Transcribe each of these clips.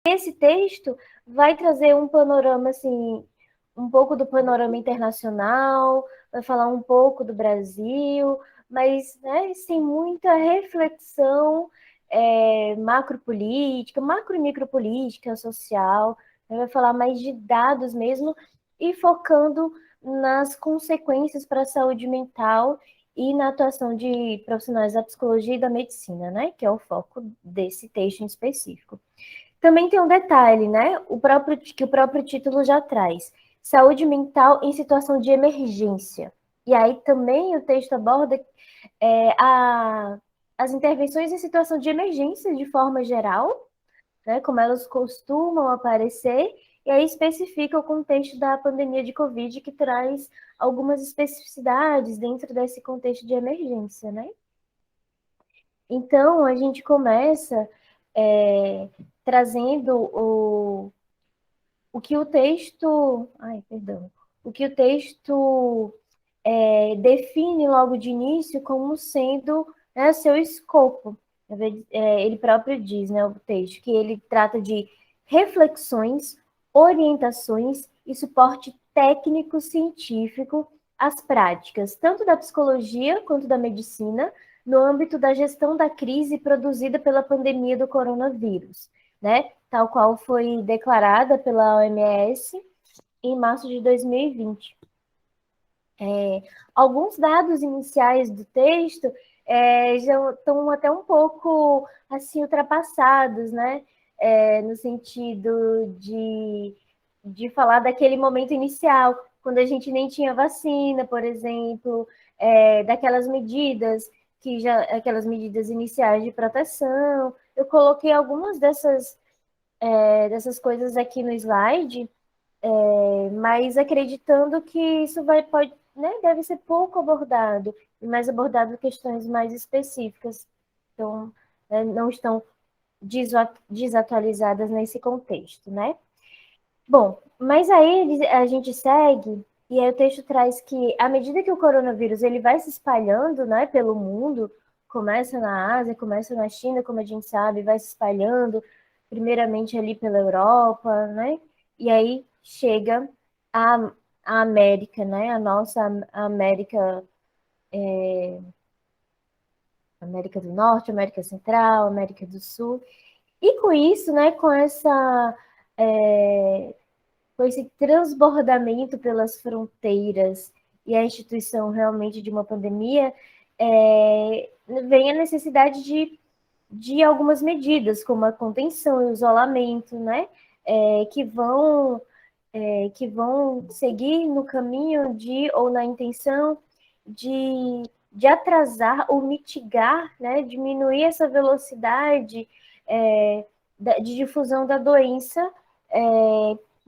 esse texto vai trazer um panorama, assim, um pouco do panorama internacional, vai falar um pouco do Brasil, mas, né, sem muita reflexão macropolítica, macro e micropolítica, social, né, vai falar mais de dados mesmo e focando nas consequências para a saúde mental e na atuação de profissionais da psicologia e da medicina, né, que é o foco desse texto em específico. Também tem um detalhe, né? Que o próprio título já traz: saúde mental em situação de emergência. E aí também o texto aborda as intervenções em situação de emergência de forma geral, né? Como elas costumam aparecer, e aí especifica o contexto da pandemia de Covid, que traz algumas especificidades dentro desse contexto de emergência, né? Então, a gente começa trazendo o que o texto. Ai, perdão. O que o texto define logo de início como sendo, né, seu escopo. Ele próprio diz, né, o texto, que ele trata de reflexões, orientações e suporte técnico científico às práticas, tanto da psicologia quanto da medicina, no âmbito da gestão da crise produzida pela pandemia do coronavírus, né? Tal qual foi declarada pela OMS em março de 2020. Alguns dados iniciais do texto já estão até um pouco assim ultrapassados, né? No sentido de falar daquele momento inicial, quando a gente nem tinha vacina, por exemplo, daquelas medidas aquelas medidas iniciais de proteção. Eu coloquei algumas dessas coisas aqui no slide, mas acreditando que isso pode, né, deve ser pouco abordado, e mais abordado questões mais específicas, então, né, não estão desatualizadas nesse contexto, né? Bom, mas aí a gente segue, e aí o texto traz que, à medida que o coronavírus ele vai se espalhando, né, pelo mundo, começa na Ásia, começa na China, como a gente sabe, vai se espalhando, primeiramente ali pela Europa, né, e aí chega a, a América, né, a nossa América, América do Norte, América Central, América do Sul, e com isso, né, com esse transbordamento pelas fronteiras e a instituição realmente de uma pandemia, vem a necessidade de algumas medidas, como a contenção e o isolamento, né? Que vão seguir no caminho ou na intenção de atrasar ou mitigar, né? Diminuir essa velocidade de difusão da doença,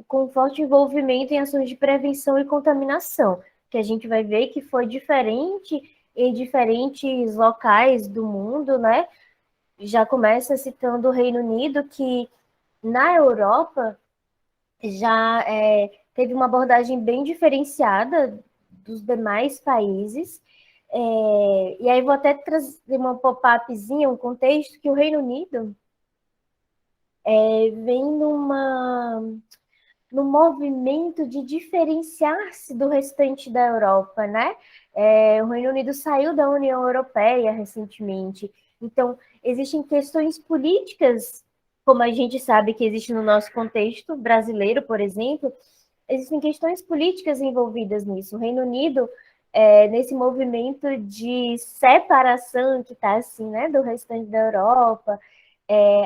com forte envolvimento em ações de prevenção e contaminação, que a gente vai ver que foi diferente em diferentes locais do mundo, né? Já começa citando o Reino Unido, que na Europa já teve uma abordagem bem diferenciada dos demais países. E aí vou até trazer uma pop-upzinha, um contexto que o Reino Unido vem no movimento de diferenciar-se do restante da Europa, né? O Reino Unido saiu da União Europeia recentemente, então existem questões políticas, como a gente sabe que existe no nosso contexto brasileiro, por exemplo, existem questões políticas envolvidas nisso. O Reino Unido, nesse movimento de separação que está assim, né, do restante da Europa,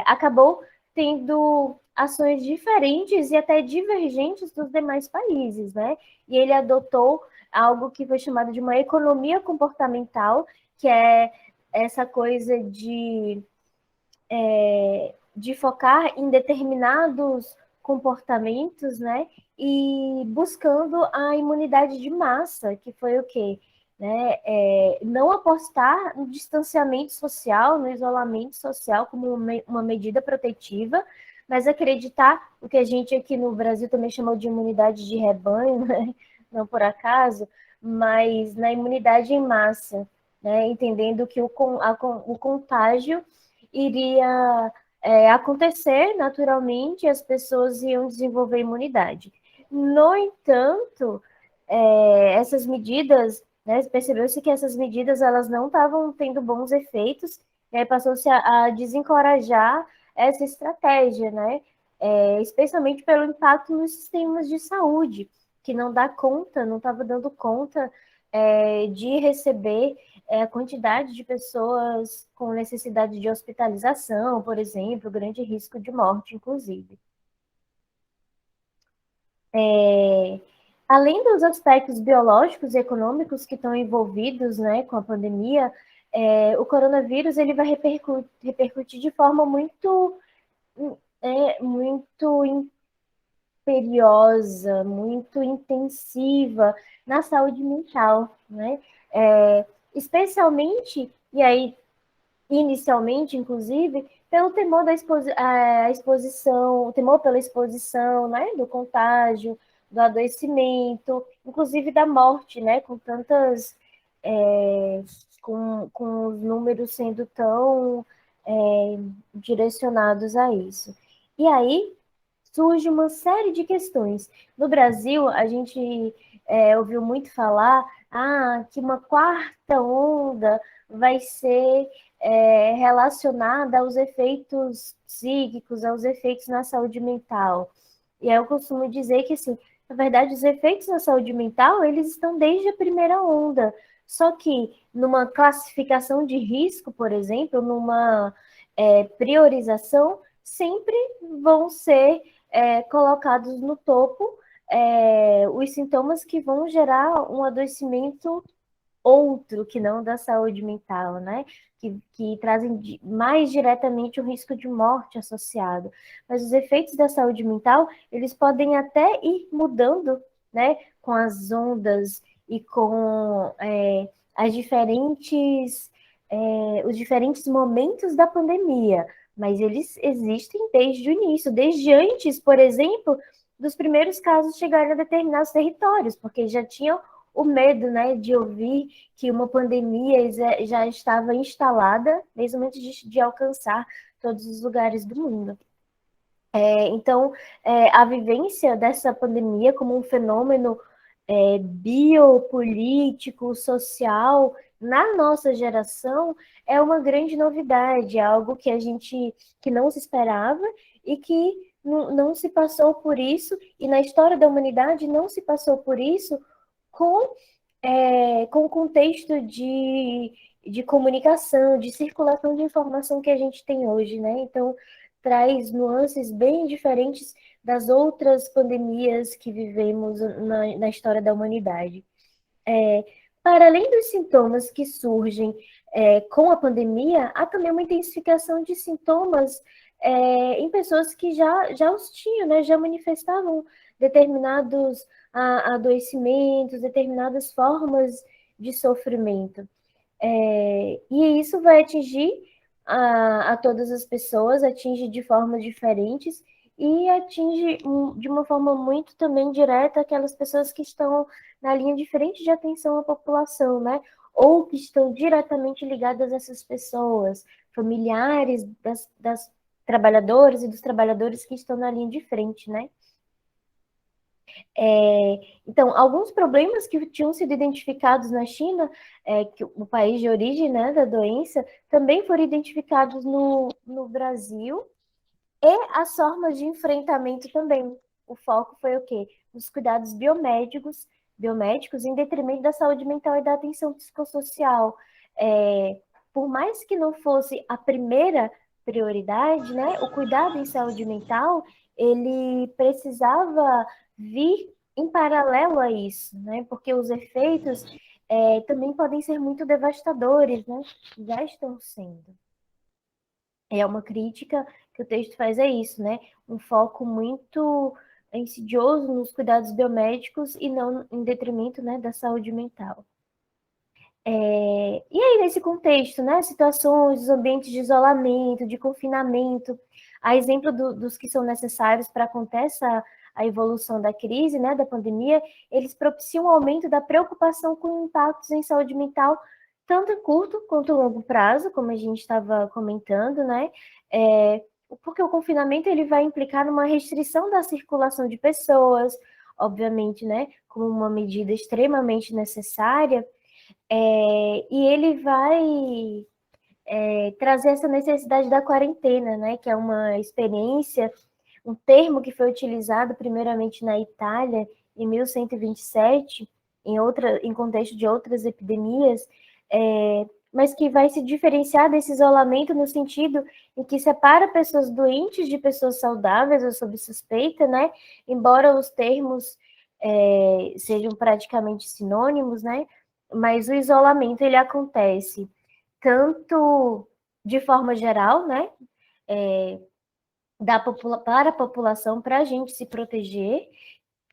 acabou tendo ações diferentes e até divergentes dos demais países, né? E ele adotou algo que foi chamado de uma economia comportamental, que é essa coisa de focar em determinados comportamentos, né? E buscando a imunidade de massa, que foi o quê? Né? Não apostar no distanciamento social, no isolamento social como uma medida protetiva, mas acreditar o que a gente aqui no Brasil também chamou de imunidade de rebanho, né? Não por acaso, mas na imunidade em massa, né? Entendendo que o contágio iria acontecer naturalmente, as pessoas iam desenvolver imunidade. No entanto, essas medidas, né, percebeu-se que essas medidas elas não estavam tendo bons efeitos, e aí passou-se a desencorajar essa estratégia, né? Especialmente pelo impacto nos sistemas de saúde, que não dá conta, não estava dando conta de receber a quantidade de pessoas com necessidade de hospitalização, por exemplo, grande risco de morte, inclusive. Além dos aspectos biológicos e econômicos que estão envolvidos, né, com a pandemia, o coronavírus ele vai repercutir de forma muito imperiosa, muito intensiva na saúde mental, né? Especialmente, e aí inicialmente, inclusive, pelo temor da exposição, o temor pela exposição, né, do contágio, do adoecimento, inclusive da morte, né, com tantas, com os números sendo tão direcionados a isso. E aí surge uma série de questões. No Brasil, a gente ouviu muito falar que uma quarta onda vai ser relacionada aos efeitos psíquicos, aos efeitos na saúde mental. E aí eu costumo dizer que, assim, na verdade, os efeitos na saúde mental, eles estão desde a primeira onda. Só que numa classificação de risco, por exemplo, numa priorização, sempre vão ser colocados no topo os sintomas que vão gerar um adoecimento outro que não da saúde mental, né? Que trazem mais diretamente o risco de morte associado. Mas os efeitos da saúde mental, eles podem até ir mudando, né? Com as ondas e com as os diferentes momentos da pandemia. Mas eles existem desde o início, desde antes, por exemplo, dos primeiros casos chegarem a determinados territórios, porque já tinham o medo, né, de ouvir que uma pandemia já estava instalada, mesmo antes de alcançar todos os lugares do mundo. Então, a vivência dessa pandemia como um fenômeno biopolítico, social, na nossa geração, é uma grande novidade, algo que que não se esperava e que não se passou por isso, e na história da humanidade não se passou por isso com com o contexto de comunicação, de circulação de informação que a gente tem hoje, né? Então, traz nuances bem diferentes das outras pandemias que vivemos na história da humanidade. Para além dos sintomas que surgem com a pandemia, há também uma intensificação de sintomas em pessoas que já os tinham, né? Já manifestavam determinados adoecimentos, determinadas formas de sofrimento. E isso vai atingir a todas as pessoas, atinge de formas diferentes e atinge de uma forma muito também direta aquelas pessoas que estão na linha de frente de atenção à população, né? Ou que estão diretamente ligadas a essas pessoas, familiares das trabalhadoras e dos trabalhadores que estão na linha de frente, né? Então, alguns problemas que tinham sido identificados na China, que o país de origem, né, da doença, também foram identificados no Brasil, e as formas de enfrentamento também. O foco foi o quê? Os cuidados biomédicos em detrimento da saúde mental e da atenção psicossocial. Por mais que não fosse a primeira prioridade, né, o cuidado em saúde mental, ele precisava vir em paralelo a isso, né, porque os efeitos também podem ser muito devastadores, né, já estão sendo. Uma crítica que o texto faz isso, né, um foco muito insidioso nos cuidados biomédicos e não em detrimento, né, da saúde mental. E aí, nesse contexto, né, situações, os ambientes de isolamento, de confinamento, a exemplo dos que são necessários para acontecer a evolução da crise, né, da pandemia, eles propiciam o aumento da preocupação com impactos em saúde mental, tanto a curto quanto a longo prazo, como a gente estava comentando, né, porque o confinamento ele vai implicar numa restrição da circulação de pessoas, obviamente, né, como uma medida extremamente necessária, e ele vai trazer essa necessidade da quarentena, né, que é uma experiência, um termo que foi utilizado primeiramente na Itália em 1127, em contexto de outras epidemias, mas que vai se diferenciar desse isolamento no sentido em que separa pessoas doentes de pessoas saudáveis ou sob suspeita, né? Embora os termos sejam praticamente sinônimos, né? Mas o isolamento ele acontece tanto de forma geral, né? Para a população, para a gente se proteger,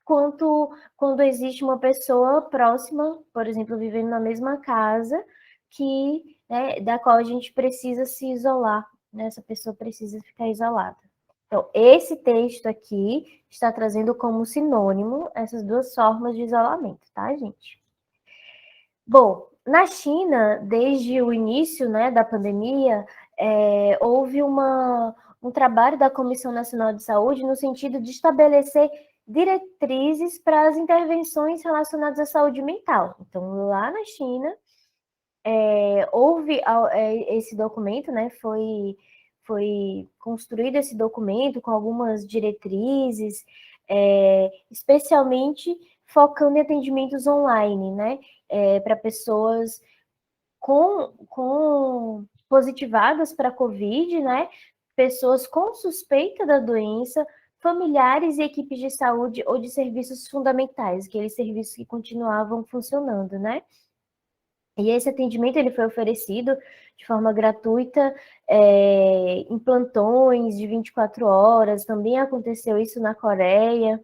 quanto quando existe uma pessoa próxima, por exemplo, vivendo na mesma casa, que, né, da qual a gente precisa se isolar, né? Essa pessoa precisa ficar isolada. Então, esse texto aqui está trazendo como sinônimo essas duas formas de isolamento, tá, gente? Bom, na China, desde o início, né, da pandemia, houve um trabalho da Comissão Nacional de Saúde no sentido de estabelecer diretrizes para as intervenções relacionadas à saúde mental. Então, lá na China, houve esse documento, né, foi construído esse documento com algumas diretrizes, especialmente focando em atendimentos online, né, para pessoas com positivadas para a Covid, né, pessoas com suspeita da doença, familiares e equipes de saúde ou de serviços fundamentais, aqueles serviços que continuavam funcionando, né? E esse atendimento ele foi oferecido de forma gratuita, em plantões de 24 horas, também aconteceu isso na Coreia,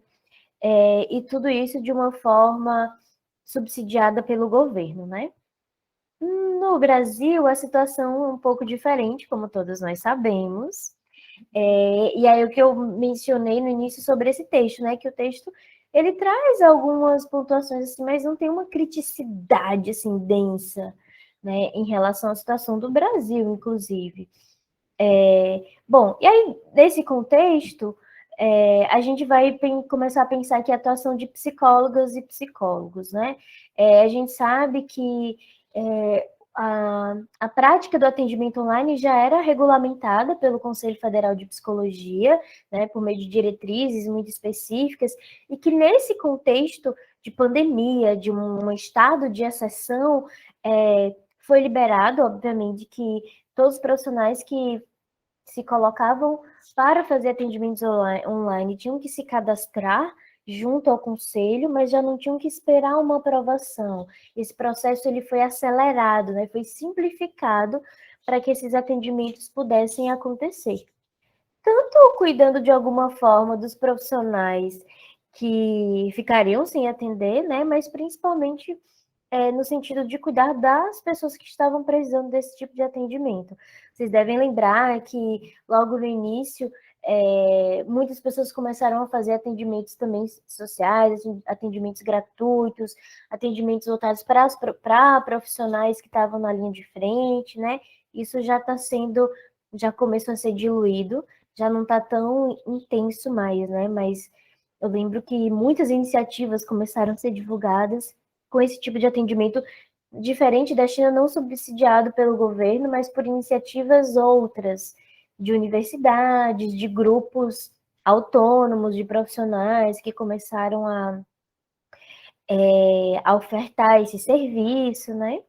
e tudo isso de uma forma subsidiada pelo governo, né? No Brasil, a situação é um pouco diferente, como todos nós sabemos. E aí o que eu mencionei no início sobre esse texto, né? Que o texto ele traz algumas pontuações assim, mas não tem uma criticidade assim densa, né? Em relação à situação do Brasil, inclusive. Bom, e aí nesse contexto a gente vai começar a pensar que a atuação de psicólogas e psicólogos, né? A gente sabe que a prática do atendimento online já era regulamentada pelo Conselho Federal de Psicologia, né, por meio de diretrizes muito específicas, e que nesse contexto de pandemia, de um estado de exceção, foi liberado, obviamente, que todos os profissionais que se colocavam para fazer atendimentos online tinham que se cadastrar junto ao conselho, mas já não tinham que esperar uma aprovação. Esse processo ele foi acelerado, né? Foi simplificado para que esses atendimentos pudessem acontecer. Tanto cuidando de alguma forma dos profissionais que ficariam sem atender, né? Mas principalmente no sentido de cuidar das pessoas que estavam precisando desse tipo de atendimento. Vocês devem lembrar que logo no início muitas pessoas começaram a fazer atendimentos também sociais, atendimentos gratuitos, atendimentos voltados para profissionais que estavam na linha de frente, né? Isso já começou a ser diluído, já não está tão intenso mais, né? Mas eu lembro que muitas iniciativas começaram a ser divulgadas com esse tipo de atendimento diferente da China, não subsidiado pelo governo, mas por iniciativas outras, de universidades, de grupos autônomos, de profissionais que começaram a ofertar esse serviço, né?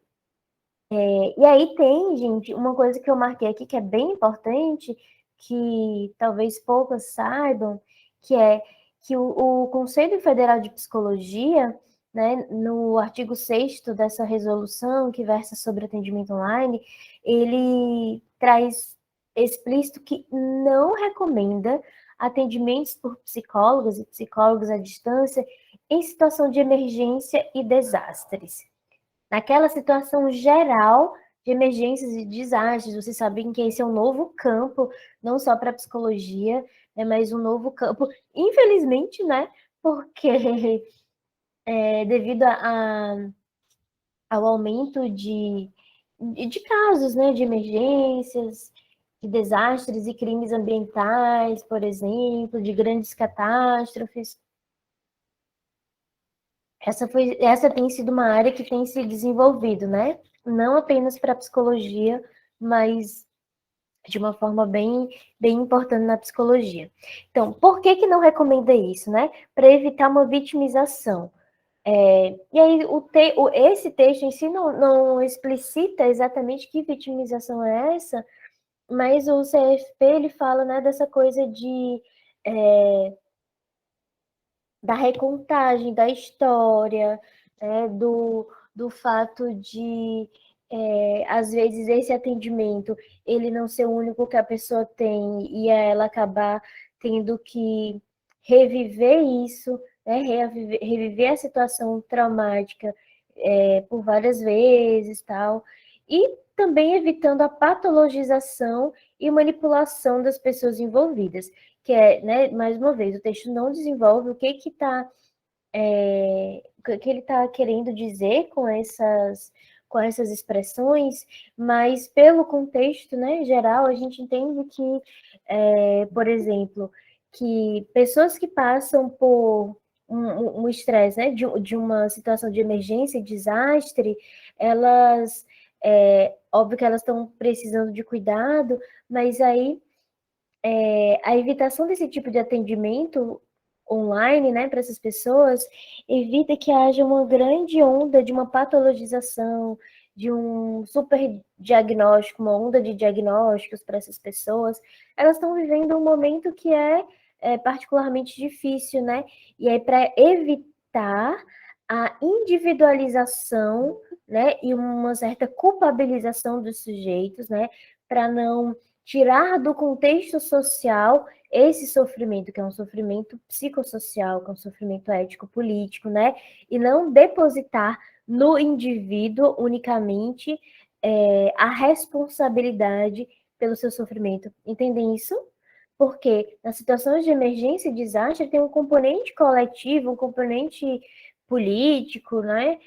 E aí tem, gente, uma coisa que eu marquei aqui que é bem importante, que talvez poucas saibam, que é que o Conselho Federal de Psicologia, né, no artigo 6º dessa resolução que versa sobre atendimento online, ele traz explícito que não recomenda atendimentos por psicólogos e psicólogos à distância em situação de emergência e desastres. Naquela situação geral de emergências e desastres, vocês sabem que esse é um novo campo, não só para a psicologia, mas um novo campo, infelizmente, né? Porque devido ao aumento de casos, né, de emergências, de desastres e crimes ambientais, por exemplo, de grandes catástrofes. Essa tem sido uma área que tem se desenvolvido, né? Não apenas para a psicologia, mas de uma forma bem importante na psicologia. Então, por que não recomenda isso, né? Para evitar uma vitimização. E aí, esse texto em si não explicita exatamente que vitimização é essa, mas o CFP ele fala, né, dessa coisa da recontagem da história, né, do fato de, às vezes, esse atendimento ele não ser o único que a pessoa tem e ela acabar tendo que reviver isso, né, reviver a situação traumática por várias vezes, tal, e também evitando a patologização e manipulação das pessoas envolvidas, que é, né, mais uma vez, o texto não desenvolve o que ele está querendo dizer com essas expressões, mas pelo contexto, né, geral, a gente entende que, por exemplo, que pessoas que passam por um estresse, né, de uma situação de emergência e desastre, elas, óbvio que elas estão precisando de cuidado, mas aí a evitação desse tipo de atendimento online, né, para essas pessoas, evita que haja uma grande onda de uma patologização, de um super diagnóstico, uma onda de diagnósticos para essas pessoas. Elas estão vivendo um momento que é particularmente difícil, né? E aí, para evitar a individualização, né, e uma certa culpabilização dos sujeitos, né, para não tirar do contexto social esse sofrimento, que é um sofrimento psicossocial, que é um sofrimento ético-político, né? E não depositar no indivíduo unicamente a responsabilidade pelo seu sofrimento. Entendem isso? Porque nas situações de emergência e desastre tem um componente coletivo, um componente político, né?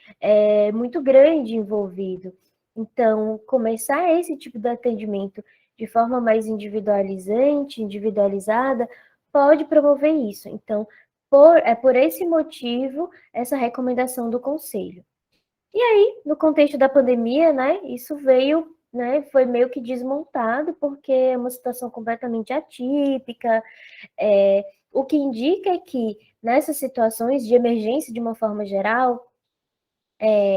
Muito grande envolvido. Então, começar esse tipo de atendimento de forma mais individualizante, individualizada, pode promover isso. Então, por esse motivo, essa recomendação do conselho. E aí, no contexto da pandemia, né, isso veio, né, foi meio que desmontado, porque é uma situação completamente atípica, o que indica é que nessas situações de emergência, de uma forma geral,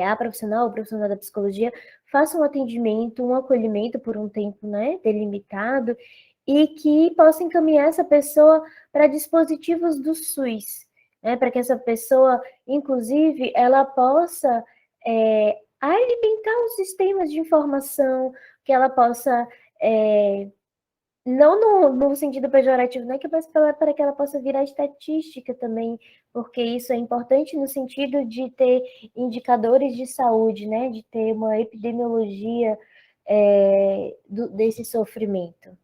a profissional, o profissional da psicologia, faça um atendimento, um acolhimento por um tempo, né, delimitado, e que possa encaminhar essa pessoa para dispositivos do SUS, né, para que essa pessoa, inclusive, ela possa alimentar os sistemas de informação, que ela possa não no sentido pejorativo, né, mas para que ela possa virar estatística também, porque isso é importante no sentido de ter indicadores de saúde, né, de ter uma epidemiologia desse sofrimento.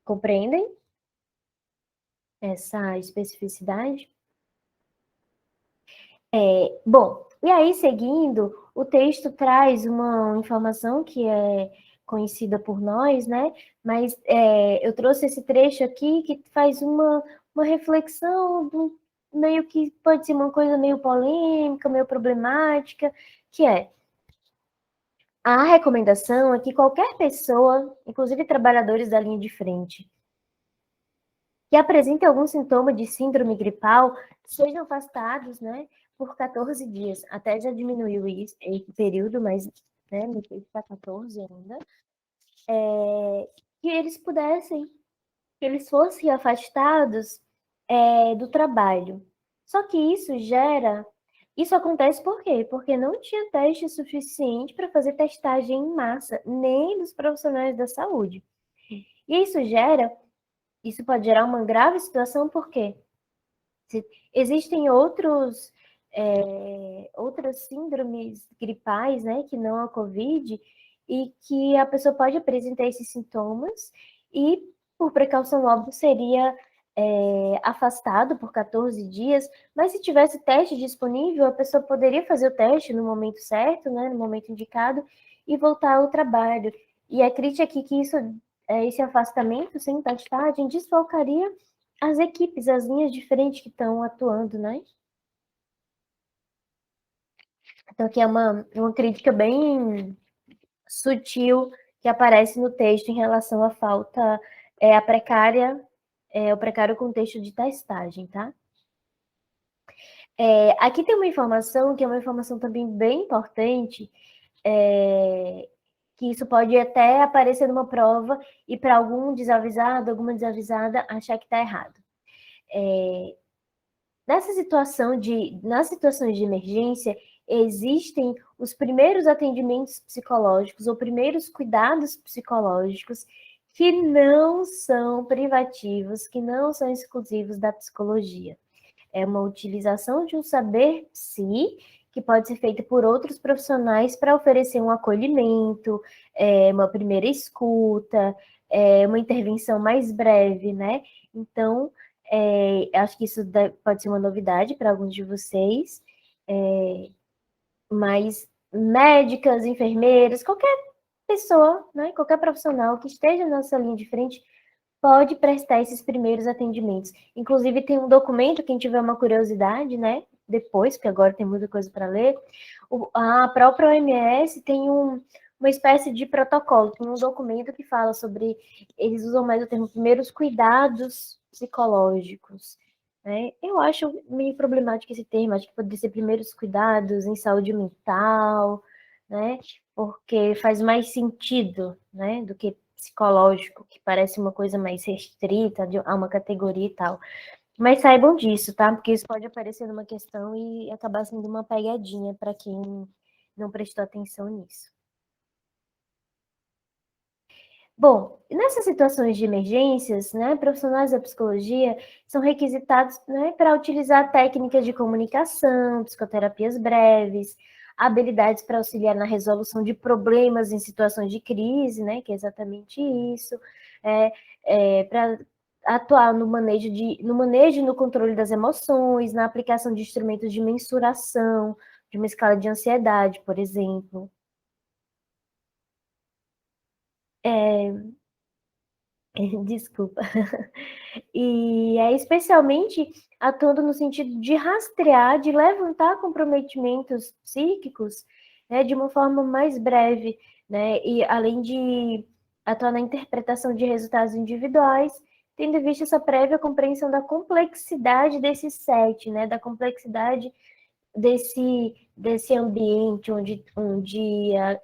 Compreendem essa especificidade? Bom, e aí, seguindo, o texto traz uma informação que é conhecida por nós, né? Mas eu trouxe esse trecho aqui que faz uma reflexão meio que pode ser uma coisa meio polêmica, meio problemática, que é a recomendação é que qualquer pessoa, inclusive trabalhadores da linha de frente, que apresentem algum sintoma de síndrome gripal, sejam afastados, né, por 14 dias. Até já diminuiu esse período, mas, né, me fez para 14 ainda. Que eles pudessem, que eles fossem afastados do trabalho. Só que isso acontece por quê? Porque não tinha teste suficiente para fazer testagem em massa, nem dos profissionais da saúde. E isso pode gerar uma grave situação, porque existem outras síndromes gripais, né, que não a COVID, e que a pessoa pode apresentar esses sintomas e, por precaução, óbvio, seria afastado por 14 dias, mas se tivesse teste disponível, a pessoa poderia fazer o teste no momento certo, né, no momento indicado, e voltar ao trabalho. E a crítica aqui que isso esse afastamento sem testagem desfalcaria as equipes, as linhas de frente que estão atuando, né? Então, aqui é uma crítica bem sutil que aparece no texto em relação à falta, a precária, o precário contexto de testagem, tá? Aqui tem uma informação que é uma informação também bem importante, que isso pode até aparecer numa prova e para algum desavisado, alguma desavisada achar que está errado. Nas situações de emergência, existem os primeiros atendimentos psicológicos ou primeiros cuidados psicológicos que não são privativos, que não são exclusivos da psicologia. É uma utilização de um saber psi que pode ser feito por outros profissionais para oferecer um acolhimento, uma primeira escuta, uma intervenção mais breve, né? Então, acho que isso pode ser uma novidade para alguns de vocês, mas médicas, enfermeiras, qualquer pessoa, né, qualquer profissional que esteja nessa linha de frente pode prestar esses primeiros atendimentos. Inclusive, tem um documento, quem tiver uma curiosidade, né, depois, porque agora tem muita coisa para ler, a própria OMS tem uma espécie de protocolo, tem um documento que fala sobre, eles usam mais o termo primeiros cuidados psicológicos, né? Eu acho meio problemático esse termo, acho que poderia ser primeiros cuidados em saúde mental, né? Porque faz mais sentido, né, do que psicológico, que parece uma coisa mais restrita a uma categoria e tal. Mas saibam disso, tá? Porque isso pode aparecer numa questão e acabar sendo uma pegadinha para quem não prestou atenção nisso. Bom, nessas situações de emergências, né, profissionais da psicologia são requisitados, né, para utilizar técnicas de comunicação, psicoterapias breves, habilidades para auxiliar na resolução de problemas em situações de crise, né, que é exatamente isso, para atuar no manejo e no controle das emoções, na aplicação de instrumentos de mensuração, de uma escala de ansiedade, por exemplo. Desculpa. E é especialmente atuando no sentido de rastrear, de levantar comprometimentos psíquicos, né, de uma forma mais breve, né, e além de atuar na interpretação de resultados individuais, tendo em vista essa prévia compreensão da complexidade desse set, né, da complexidade desse ambiente onde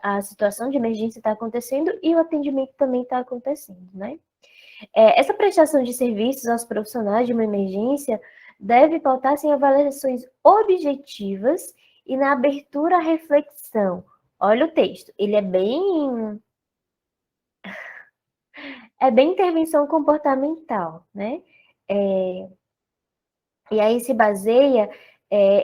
a situação de emergência está acontecendo e o atendimento também está acontecendo, né? Essa prestação de serviços aos profissionais de uma emergência deve pautar-se em avaliações objetivas e na abertura à reflexão. Olha o texto, ele é bem intervenção comportamental, né? E aí se baseia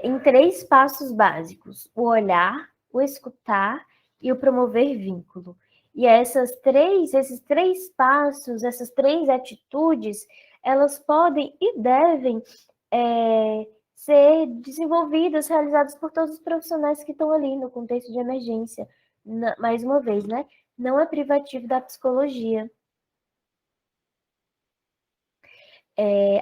em 3 passos básicos: o olhar, o escutar e o promover vínculo. E esses três passos, essas 3 atitudes, elas podem e devem ser desenvolvidas, realizadas por todos os profissionais que estão ali no contexto de emergência. Mais uma vez, né? Não é privativo da psicologia.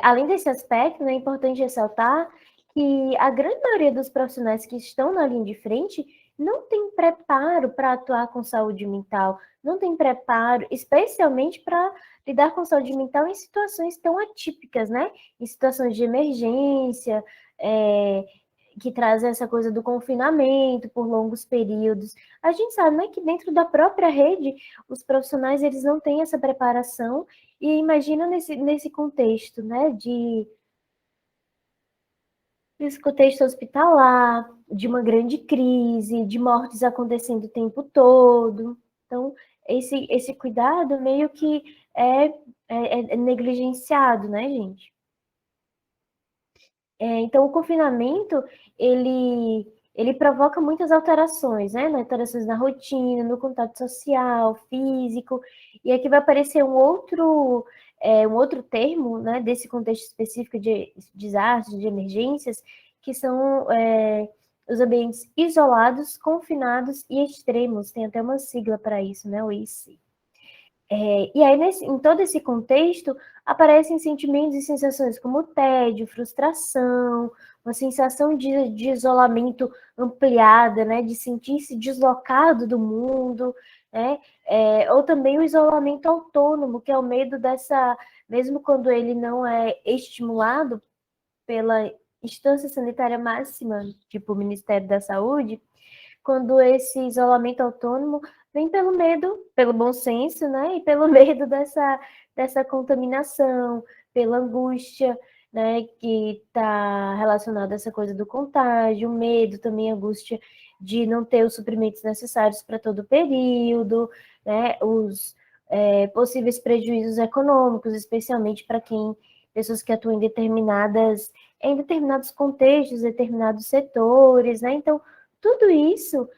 Além desse aspecto, né, é importante ressaltar que a grande maioria dos profissionais que estão na linha de frente não tem preparo para atuar com saúde mental, não tem preparo, especialmente para lidar com saúde mental em situações tão atípicas, né? Em situações de emergência, que trazem essa coisa do confinamento por longos períodos. A gente sabe, né, que dentro da própria rede, os profissionais eles não têm essa preparação e imagina nesse contexto, né, nesse contexto hospitalar, de uma grande crise, de mortes acontecendo o tempo todo. Então, esse cuidado meio que é negligenciado, né, gente? Então, o confinamento, ele provoca muitas alterações, né? Alterações na rotina, no contato social, físico, e aqui vai aparecer um outro termo, né, desse contexto específico de desastres, de emergências, que são os ambientes isolados, confinados e extremos. Tem até uma sigla para isso, né, o IC. E aí, em todo esse contexto, aparecem sentimentos e sensações como tédio, frustração, uma sensação de isolamento ampliada, né, de sentir-se deslocado do mundo, né, ou também o isolamento autônomo, que é o medo dessa, mesmo quando ele não é estimulado pela instância sanitária máxima, tipo o Ministério da Saúde, quando esse isolamento autônomo vem pelo medo, pelo bom senso, né? E pelo medo dessa contaminação, pela angústia, né? Que está relacionada a essa coisa do contágio, medo também, angústia de não ter os suprimentos necessários para todo o período, né? Os possíveis prejuízos econômicos, especialmente para pessoas que atuam em determinados contextos, determinados setores, né? Então, tudo isso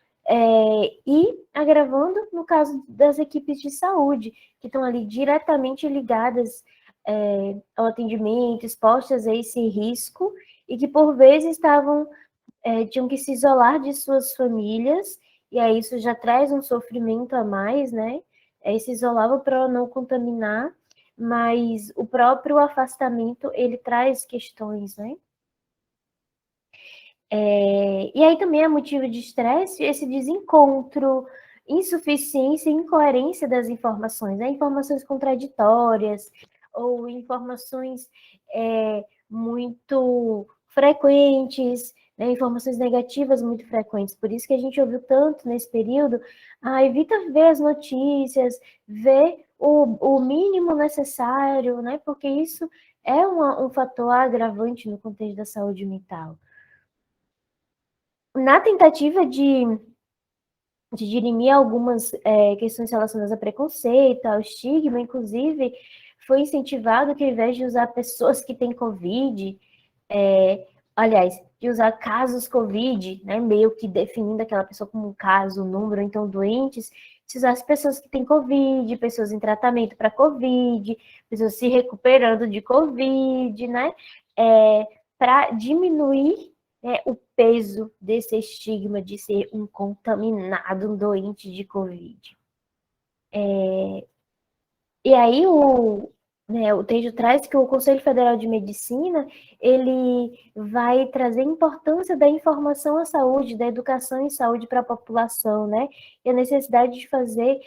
e agravando no caso das equipes de saúde, que estão ali diretamente ligadas ao atendimento, expostas a esse risco, e que por vezes tinham que se isolar de suas famílias, e aí isso já traz um sofrimento a mais, né? Se isolava para não contaminar, mas o próprio afastamento, ele traz questões, né? E aí também é motivo de estresse esse desencontro, insuficiência e incoerência das informações, né? Informações contraditórias ou informações muito frequentes, né? Informações negativas muito frequentes. Por isso que a gente ouviu tanto nesse período, evita ver as notícias, ver o mínimo necessário, né? Porque isso é um fator agravante no contexto da saúde mental. Na tentativa de dirimir algumas questões relacionadas a preconceito, ao estigma, inclusive, foi incentivado que, ao invés de usar pessoas que têm Covid, aliás, de usar casos Covid, né, meio que definindo aquela pessoa como um caso, um número, então doentes, se usasse pessoas que têm Covid, pessoas em tratamento para Covid, pessoas se recuperando de Covid, né, para diminuir o peso desse estigma de ser um contaminado, um doente de Covid. E aí o Tejo traz que o Conselho Federal de Medicina, ele vai trazer a importância da informação à saúde, da educação em saúde para a população, né? E a necessidade de fazer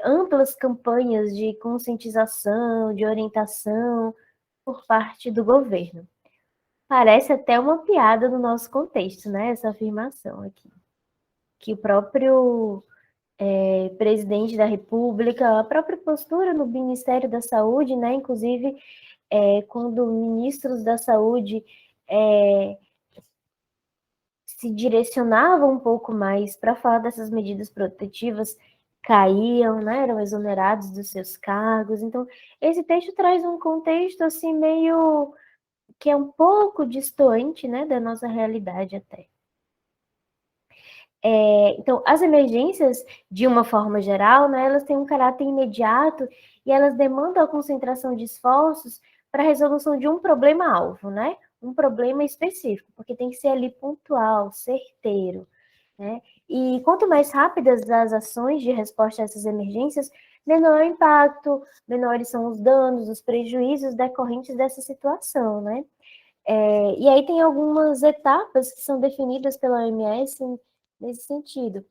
amplas campanhas de conscientização, de orientação por parte do governo. Parece até uma piada no nosso contexto, né? Essa afirmação aqui. Que o próprio presidente da República, a própria postura no Ministério da Saúde, né? Inclusive, quando ministros da Saúde se direcionavam um pouco mais para falar dessas medidas protetivas, caíam, né? Eram exonerados dos seus cargos. Então, esse texto traz um contexto assim meio que é um pouco distante, né, da nossa realidade até. Então, as emergências, de uma forma geral, né, elas têm um caráter imediato e elas demandam a concentração de esforços para a resolução de um problema-alvo, né? Um problema específico, porque tem que ser ali pontual, certeiro, né? E quanto mais rápidas as ações de resposta a essas emergências, menor o impacto, menores são os danos, os prejuízos decorrentes dessa situação, né? E aí tem algumas etapas que são definidas pela OMS nesse sentido.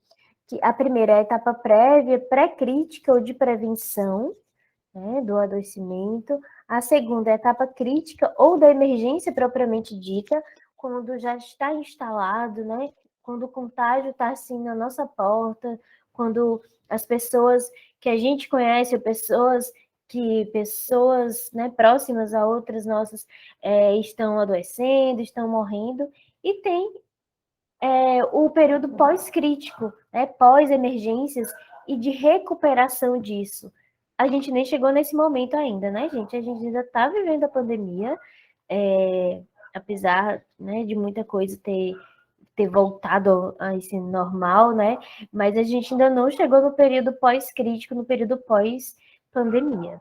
Que a primeira é a etapa prévia, pré-crítica ou de prevenção, né, do adoecimento. A segunda é a etapa crítica ou da emergência propriamente dita, quando já está instalado, né, quando o contágio está assim na nossa porta, quando as pessoas que a gente conhece, ou pessoas né, próximas a outras nossas estão adoecendo, estão morrendo, e tem o período pós-crítico, né, pós-emergências e de recuperação disso. A gente nem chegou nesse momento ainda, né, gente? A gente ainda está vivendo a pandemia, apesar né, de muita coisa ter voltado a esse normal, né? Mas a gente ainda não chegou no período pós-crítico, no período pós-pandemia.